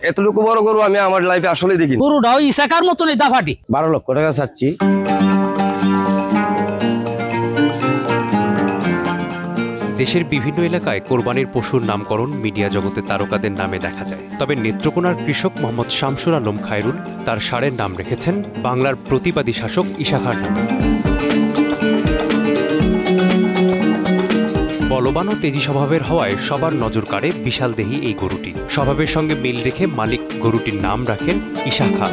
এতটুকু বড় গরু আমি আমার লাইফে আসলে দেখিনি। গরুটাও ইসাকার মতনই দাফাটি। 12 লক্ষ টাকা চাচ্ছি। দেশের বিভিন্ন এলাকায় কোরবানির পশুর নামকরণ মিডিয়া জগতে তারকাদের নামে দেখা যায়। তবে নেত্রকোনার কৃষক মোহাম্মদ শামসুল আলম খায়রুল তার ষাঁড়ের নাম রেখেছেন বাংলার প্রতিবাদী শাসক ইশাখার নামে। বলবান ও তেজি স্বভাবের হওয়ায় সবার নজর কাড়ে বিশাল দেহী এই গরুটি। স্বভাবের সঙ্গে মিল রেখে মালিক গরুটির নাম রাখেন ইশাখা।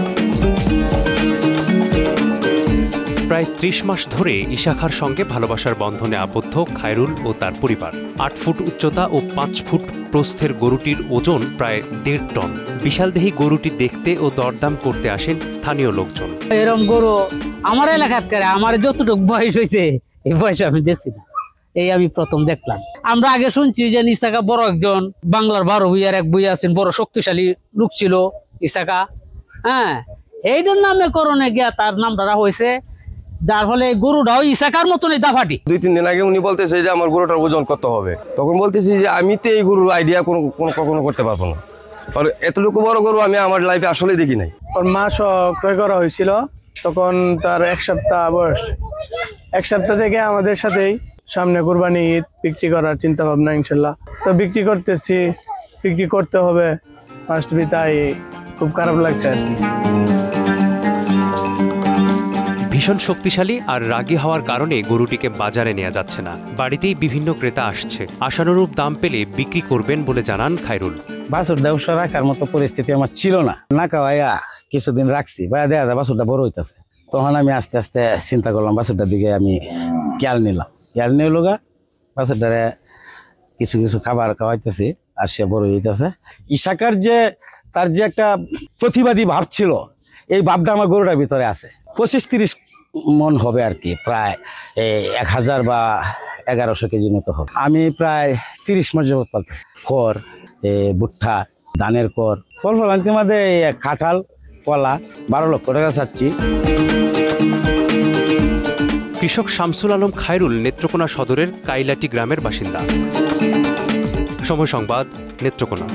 প্রায় 30 মাস ধরে ইশাখার সঙ্গে ভালোবাসার বন্ধনে আবদ্ধ খায়রুল ও তার পরিবার। 8 ফুট উচ্চতা ও 5 ফুট প্রস্থের গরুটির ওজন প্রায় 1.5 টন। বিশালদেহী গরুটি দেখতে ও দরদাম করতে আসেন স্থানীয় লোকজন। এরকম গরু আমার এলাকাত করে আমার যতটুকু বয়স হয়েছে এই বয়সে আমি দেখছি না, এই আমি প্রথম দেখলাম। আমরা আগে শুনছি যে ইসাকা বড় একজন বাংলার 12 ভূঁইয়ার এক ভূঁইয়া আছেন, বড় শক্তিশালী লোক ছিল ইসাকা। হ্যাঁ, এইটার নামে করণে গিয়া তার নামটা হয়েছে, যার ফলে গরুটাও ইসাকার মতনই দাফাটি। 2-3 দিন আগে উনি বলতেছে যে আমার গরুটার ওজন কত হবে, তখন বলতেছি যে আমি তো এই গরুর আইডিয়া কখনো করতে পারবো না। আর এতটুকু বড় গরু আমি আমার লাইফে আসলে দেখি নাই। ওর মাছ ক্রয় করা হয়েছিল, তখন তার 1 সপ্তাহ বয়স। 1 সপ্তাহ থেকে আমাদের সাথেই সামনে কুরবানি ঈদ বিক্রি করার চিন্তা ভাবনা ইনশাল্লাহ। তো বিক্রি করতেছি, বিক্রি করতে হবে ফার্স্ট বি, তাই খুব খারাপ লাগছে আর কি। ভীষণ শক্তিশালী আর রাগী হওয়ার কারণে গরুটিকে বাজারে নেওয়া যাচ্ছে না। বাড়িতেই বিভিন্ন ক্রেতা আসছে। আশানুরূপ দাম পেলে বিক্রি করবেন বলে জানান খায়রুল। বাছুর ব্যবসা রাখার মতো পরিস্থিতি আমার ছিল না, না খাওয়াইয়া কিছুদিন রাখছি, ভাইয়া দেখা যায় বাছুরটা বড় হইতেছে। তখন আমি আস্তে আস্তে চিন্তা করলাম, বাছুরটার দিকে আমি খেয়াল নিলাম। খেয়াল নিয়ে লোগা বাছুরটারে কিছু কিছু খাবার খাওয়াইতেছি, আর সে বড় হইতেছে। ইশাকার যে তার যে একটা প্রতিবাদী ভাব ছিল, এই ভাবটা আমার গরুটার ভিতরে আছে। 25-30 মন হবে আর কি, প্রায় 1000 বা 1100 কেজির মতো হবে। আমি প্রায় 30 মাস যাবত পালতেছি। খড়, ভুট্টা, ধানের খড়, ফল ফলান্তির মধ্যে কাঁঠাল, কলা। 12 লক্ষ টাকা চাচ্ছি। কৃষক শামসুল আলম খায়রুল নেত্রকোনা সদরের কাইলাটি গ্রামের বাসিন্দা। সময় সংবাদ, নেত্রকোনা।